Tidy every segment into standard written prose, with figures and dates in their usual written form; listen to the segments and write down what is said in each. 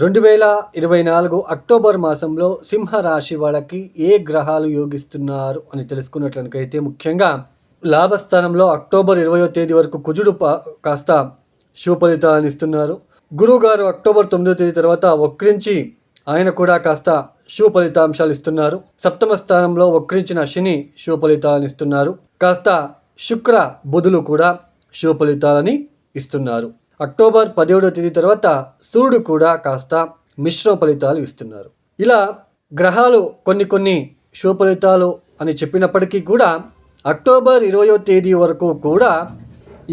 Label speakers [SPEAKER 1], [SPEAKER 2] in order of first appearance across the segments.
[SPEAKER 1] 2024 October మాసంలో సింహరాశి వాళ్ళకి ఏ గ్రహాలు యోగిస్తున్నారు అని తెలుసుకున్నట్లయితే ముఖ్యంగా లాభస్థానంలో అక్టోబర్ 20వ తేదీ వరకు కుజుడు కాస్త శుభ ఫలితాలను ఇస్తున్నారు. గురువుగారు అక్టోబర్ 9వ తేదీ తర్వాత వక్రించి ఆయన కూడా కాస్త శుభ ఫలితాంశాలు ఇస్తున్నారు. సప్తమ స్థానంలో వక్రించిన శని శుభ ఫలితాలను ఇస్తున్నారు. కాస్త శుక్ర బుధులు కూడా శుభ ఫలితాలని ఇస్తున్నారు. అక్టోబర్ 17వ తేదీ తర్వాత సూర్యుడు కూడా కాస్త మిశ్రమ ఫలితాలు ఇస్తున్నారు. ఇలా గ్రహాలు కొన్ని శుభ ఫలితాలు అని చెప్పినప్పటికీ కూడా అక్టోబర్ 20వ తేదీ వరకు కూడా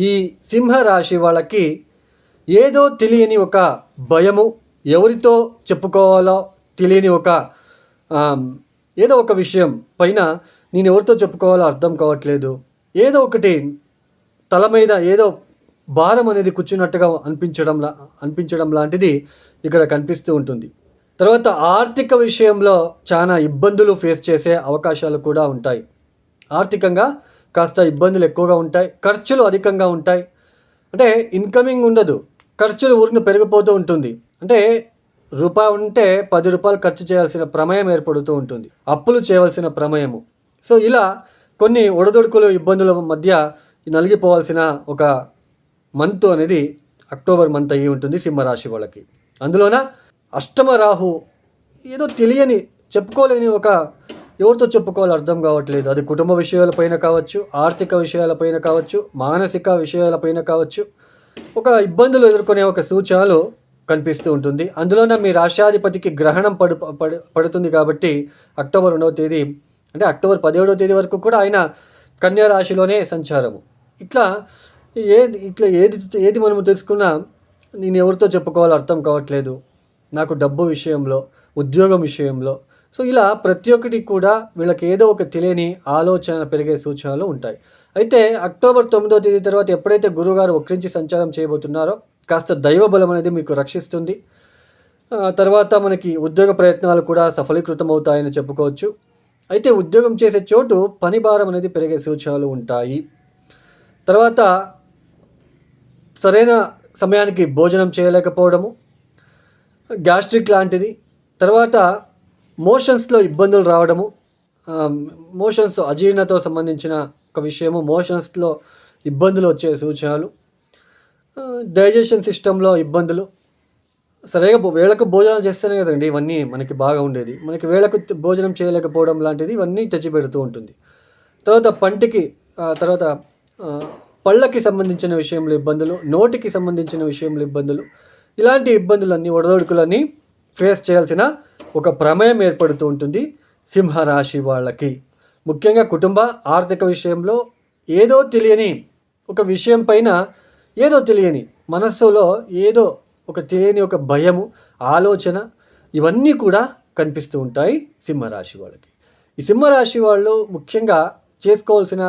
[SPEAKER 1] ఈ సింహరాశి వాళ్ళకి ఏదో తెలియని ఒక భయము, ఎవరితో చెప్పుకోవాలో తెలియని ఒక ఏదో ఒక విషయం పైన నేను ఎవరితో చెప్పుకోవాలో అర్థం కావట్లేదు, ఏదో ఒకటి తల మీద ఏదో భారం అనేది కూర్చున్నట్టుగా అనిపించడం లాంటిది ఇక్కడ కనిపిస్తూ ఉంటుంది. తర్వాత ఆర్థిక విషయంలో చాలా ఇబ్బందులు ఫేస్ చేసే అవకాశాలు కూడా ఉంటాయి. ఆర్థికంగా కాస్త ఇబ్బందులు ఎక్కువగా ఉంటాయి, ఖర్చులు అధికంగా ఉంటాయి. అంటే ఇన్కమింగ్ ఉండదు, ఖర్చులు ఊరికి పెరిగిపోతూ ఉంటుంది. అంటే రూపాయి ఉంటే 10 రూపాయలు ఖర్చు చేయాల్సిన ప్రమేయం ఏర్పడుతూ ఉంటుంది, అప్పులు చేయవలసిన ప్రమేయము. సో ఇలా కొన్ని ఒడదొడుకులు ఇబ్బందుల మధ్య నలిగిపోవాల్సిన ఒక మంత్ అనేది అక్టోబర్ మంత్ అయ్యి ఉంటుంది సింహరాశి వాళ్ళకి. అందులోన అష్టమ రాహు ఏదో తెలియని చెప్పుకోలేని ఒక ఎవరితో చెప్పుకోవాలో అర్థం కావట్లేదు. అది కుటుంబ విషయాలపైన కావచ్చు, ఆర్థిక విషయాలపైన కావచ్చు, మానసిక విషయాలపైన కావచ్చు, ఒక ఇబ్బందులు ఎదుర్కొనే ఒక సూచనలు కనిపిస్తూ ఉంటుంది. అందులోన మీ రాష్ట్రాధిపతికి గ్రహణం పడుతుంది కాబట్టి అక్టోబర్ 2వ తేదీ అంటే అక్టోబర్ 17వ తేదీ వరకు కూడా ఆయన కన్యా రాశిలోనే సంచారము. ఇట్లా ఏది మనము తెలుసుకున్నా నేను ఎవరితో చెప్పుకోవాలో అర్థం కావట్లేదు, నాకు డబ్బు విషయంలో, ఉద్యోగం విషయంలో. సో ఇలా ప్రతి ఒక్కటి కూడా వీళ్ళకి ఏదో ఒక తెలియని ఆలోచన పెరిగే సూచనలు ఉంటాయి. అయితే అక్టోబర్ 9వ తేదీ తర్వాత ఎప్పుడైతే గురువుగారు వక్రించి సంచారం చేయబోతున్నారో కాస్త దైవ బలం అనేది మీకు రక్షిస్తుంది. తర్వాత మనకి ఉద్యోగ ప్రయత్నాలు కూడా సఫలీకృతం అవుతాయని చెప్పుకోవచ్చు. అయితే ఉద్యోగం చేసే చోటు పని భారం అనేది పెరిగే సూచనలు ఉంటాయి. తర్వాత సరైన సమయానికి భోజనం చేయలేకపోవడము, గ్యాస్ట్రిక్ లాంటిది. తర్వాత మోషన్స్లో ఇబ్బందులు రావడము, మోషన్స్ అజీర్ణతో సంబంధించిన ఒక విషయము, మోషన్స్లో ఇబ్బందులు వచ్చే సూచనలు, డైజెషన్ సిస్టంలో ఇబ్బందులు. సరిగా వేళకు భోజనం చేస్తేనే కదండి ఇవన్నీ మనకి బాగా ఉండేది. మనకి వేళకు భోజనం చేయలేకపోవడం లాంటిది ఇవన్నీ తెచ్చిపెడుతూ ఉంటుంది. తర్వాత తర్వాత పళ్ళకి సంబంధించిన విషయంలో ఇబ్బందులు, నోటికి సంబంధించిన విషయంలో ఇబ్బందులు, ఇలాంటి ఇబ్బందులన్నీ ఒడదొడుకులన్నీ ఫేస్ చేయాల్సిన ఒక ప్రమేయం ఏర్పడుతూ ఉంటుంది సింహరాశి వాళ్ళకి. ముఖ్యంగా కుటుంబ ఆర్థిక విషయంలో ఏదో తెలియని ఒక విషయం పైన ఏదో తెలియని మనస్సులో ఏదో ఒక తెలియని ఒక భయము, ఆలోచన, ఇవన్నీ కూడా కనిపిస్తూ ఉంటాయి సింహరాశి వాళ్ళకి. ఈ సింహరాశి వాళ్ళు ముఖ్యంగా చేసుకోవాల్సిన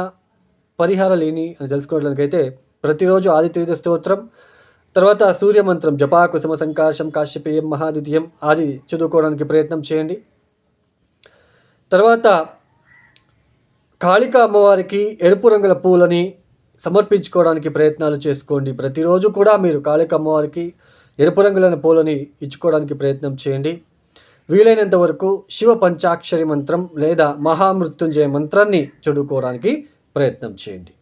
[SPEAKER 1] పరిహారాలు ఏమి అని తెలుసుకోవడానికైతే ప్రతిరోజు ఆదిత్య స్తోత్రం, తర్వాత సూర్యమంత్రం జపా కుసుమ సంకాశం కాశ్యపేయం మహాద్వితీయం ఆది చదువుకోవడానికి ప్రయత్నం చేయండి. తర్వాత కాళికా అమ్మవారికి ఎరుపు రంగుల పూలని సమర్పించుకోవడానికి ప్రయత్నాలు చేసుకోండి. ప్రతిరోజు కూడా మీరు కాళికా అమ్మవారికి ఎరుపు రంగులైన పూలని ఇచ్చుకోవడానికి ప్రయత్నం చేయండి. వీలైనంత వరకు శివ పంచాక్షరి మంత్రం లేదా మహామృత్యుంజయ మంత్రాన్ని చదువుకోవడానికి ప్రయత్నం చేయండి.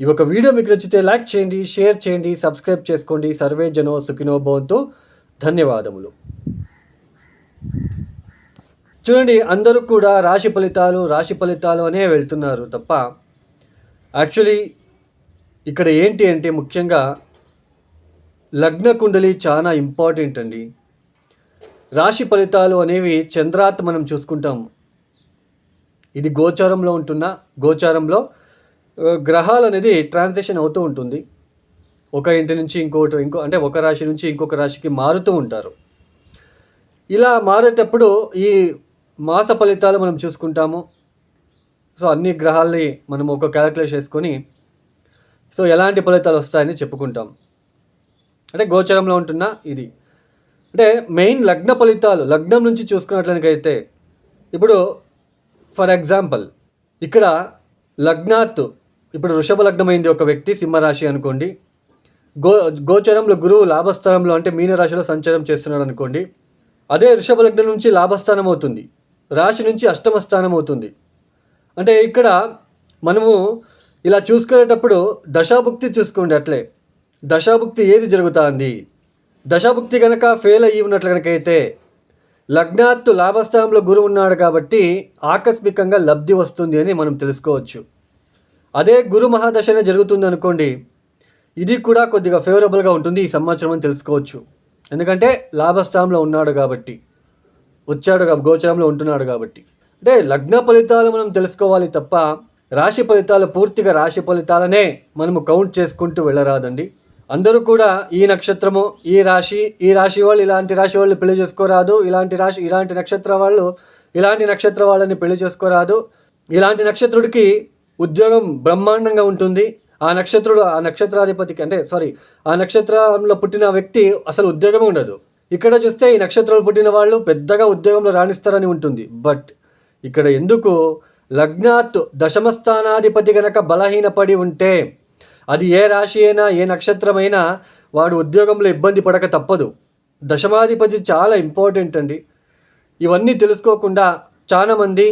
[SPEAKER 1] ఈ ఒక వీడియో మీకు నచ్చితే లైక్ చేయండి, షేర్ చేయండి, సబ్స్క్రైబ్ చేసుకోండి. సర్వే జనో సుఖినో భవంతు. ధన్యవాదములు. చూడండి, అందరూ కూడా రాశి ఫలితాలు అనే వెళ్తున్నారు తప్ప యాక్చువల్లీ ఇక్కడ ఏంటి అంటే ముఖ్యంగా లగ్న కుండలి చాలా ఇంపార్టెంట్ అండి. రాశి ఫలితాలు అనేవి చంద్రాత్ మనం చూసుకుంటాం. ఇది గోచారంలో గ్రహాలు అనేది ట్రాన్సిషన్ అవుతూ ఉంటుంది. ఒక ఇంటి నుంచి అంటే ఒక రాశి నుంచి ఇంకొక రాశికి మారుతూ ఉంటారు. ఇలా మారేటప్పుడు ఈ మాస ఫలితాలు మనం చూసుకుంటాము. సో అన్ని గ్రహాలని మనం ఒక క్యాలిక్యులేట్ చేసుకొని సో ఎలాంటి ఫలితాలు వస్తాయని చెప్పుకుంటాం. అంటే గోచరంలో ఉంటున్న ఇది అంటే మెయిన్ లగ్న ఫలితాలు, లగ్నం నుంచి చూసుకున్నట్లయితే ఇప్పుడు ఫర్ ఎగ్జాంపుల్ ఇక్కడ లగ్నాత్ ఇప్పుడు వృషభ లగ్నమైంది ఒక వ్యక్తి సింహరాశి అనుకోండి. గో గోచరంలో గురువు లాభస్థానంలో అంటే మీనరాశిలో సంచారం చేస్తున్నాడు అనుకోండి. అదే వృషభ లగ్నం నుంచి లాభస్థానం అవుతుంది. రాశి నుంచి అష్టమ స్థానం అవుతుంది. అంటే ఇక్కడ మనము ఇలా చూసుకునేటప్పుడు దశాభుక్తి చూసుకోండి అట్లే. దశాభుక్తి ఏది జరుగుతుంది? దశాభుక్తి కనుక ఫెయిల్ అయ్యి ఉన్నట్లు కనుకైతే లగ్నాత్తు లాభస్థానంలో గురువు ఉన్నాడు కాబట్టి ఆకస్మికంగా లబ్ధి వస్తుంది అని మనం తెలుసుకోవచ్చు. అదే గురు మహాదశనే జరుగుతుంది అనుకోండి, ఇది కూడా కొద్దిగా ఫేవరబుల్గా ఉంటుంది ఈ సంవత్సరం అని తెలుసుకోవచ్చు. ఎందుకంటే లాభస్థానంలో ఉన్నాడు కాబట్టి, గోచరంలో ఉంటున్నాడు కాబట్టి. అంటే లగ్న ఫలితాలు మనం తెలుసుకోవాలి తప్ప రాశి ఫలితాలు పూర్తిగా రాశి ఫలితాలనే మనము కౌంట్ చేసుకుంటూ వెళ్ళరాదండి. అందరూ కూడా ఈ నక్షత్రము ఈ రాశి వాళ్ళు ఇలాంటి రాశి వాళ్ళు పెళ్లి చేసుకోరాదు, ఇలాంటి నక్షత్ర వాళ్ళని పెళ్లి చేసుకోరాదు, ఇలాంటి నక్షత్రుడికి ఉద్యోగం బ్రహ్మాండంగా ఉంటుంది, ఆ నక్షత్రాధిపతికి ఆ నక్షత్రంలో పుట్టిన వ్యక్తి అసలు ఉద్యోగమే ఉండదు. ఇక్కడ చూస్తే ఈ నక్షత్రాలు పుట్టిన వాళ్ళు పెద్దగా ఉద్యోగంలో రాణిస్తారని ఉంటుంది. బట్ ఇక్కడ ఎందుకు లగ్నాత్ దశమస్థానాధిపతి గనక బలహీనపడి ఉంటే అది ఏ రాశి అయినా ఏ నక్షత్రమైనా వాడు ఉద్యోగంలో ఇబ్బంది పడక తప్పదు. దశమాధిపతి చాలా ఇంపార్టెంట్ అండి. ఇవన్నీ తెలుసుకోకుండా చాలామంది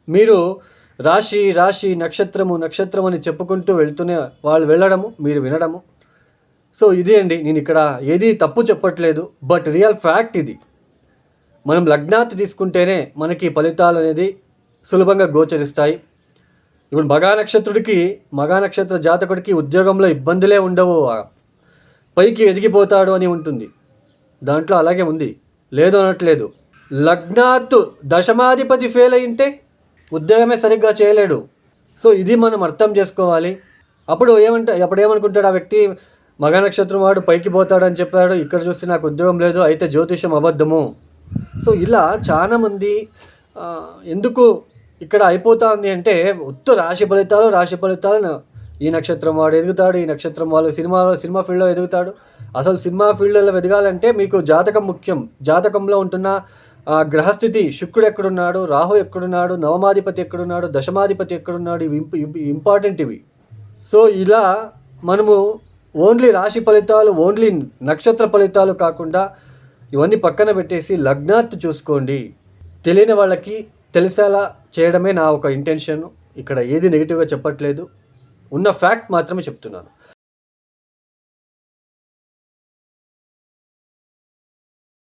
[SPEAKER 1] మీరు రాశి నక్షత్రం అని చెప్పుకుంటూ వాళ్ళు వెళ్ళడము, మీరు వినడము. సో ఇది అండి, నేను ఇక్కడ ఏది తప్పు చెప్పట్లేదు, బట్ రియల్ ఫ్యాక్ట్ ఇది. మనం లగ్నాత్ తీసుకుంటేనే మనకి ఫలితాలు అనేది సులభంగా గోచరిస్తాయి. ఇప్పుడు మగా నక్షత్ర జాతకుడికి ఉద్యోగంలో ఇబ్బందులే ఉండవు, పైకి ఎదిగిపోతాడు అని ఉంటుంది. దాంట్లో అలాగే ఉంది, లేదు అనట్లేదు. లగ్నాత్ దశమాధిపతి ఫెయిల్ అయింటే ఉద్యోగమే సరిగ్గా చేయలేడు. సో ఇది మనం అర్థం చేసుకోవాలి. అప్పుడు ఏమనుకుంటాడు ఆ వ్యక్తి, మగ నక్షత్రం వాడు పైకి పోతాడని చెప్పాడు, ఇక్కడ చూస్తే నాకు ఉద్యోగం లేదు, అయితే జ్యోతిషం అబద్ధము. సో ఇలా చాలామంది ఎందుకు ఇక్కడ అయిపోతుంది అంటే రాశి ఫలితాలు ఈ నక్షత్రం వాడు ఎదుగుతాడు, ఈ నక్షత్రం వాళ్ళు సినిమా ఫీల్డ్లో ఎదుగుతాడు. అసలు సినిమా ఫీల్డ్లో ఎదగాలంటే మీకు జాతకం ముఖ్యం. జాతకంలో ఉంటున్న గ్రహస్థితి, శుక్రుడు ఎక్కడున్నాడు, రాహు ఎక్కడున్నాడు, నవమాధిపతి ఎక్కడున్నాడు, దశమాధిపతి ఎక్కడున్నాడు, ఇవి ఇంపార్టెంట్ ఇవి. సో ఇలా మనము ఓన్లీ రాశి ఫలితాలు, ఓన్లీ నక్షత్ర ఫలితాలు కాకుండా ఇవన్నీ పక్కన పెట్టేసి లగ్నాత్ చూసుకోండి. తెలియని వాళ్ళకి తెలిసేలా చేయడమే నా ఒక ఇంటెన్షన్. ఇక్కడ ఏది నెగిటివ్గా చెప్పట్లేదు, ఉన్న ఫ్యాక్ట్ మాత్రమే చెప్తున్నాను.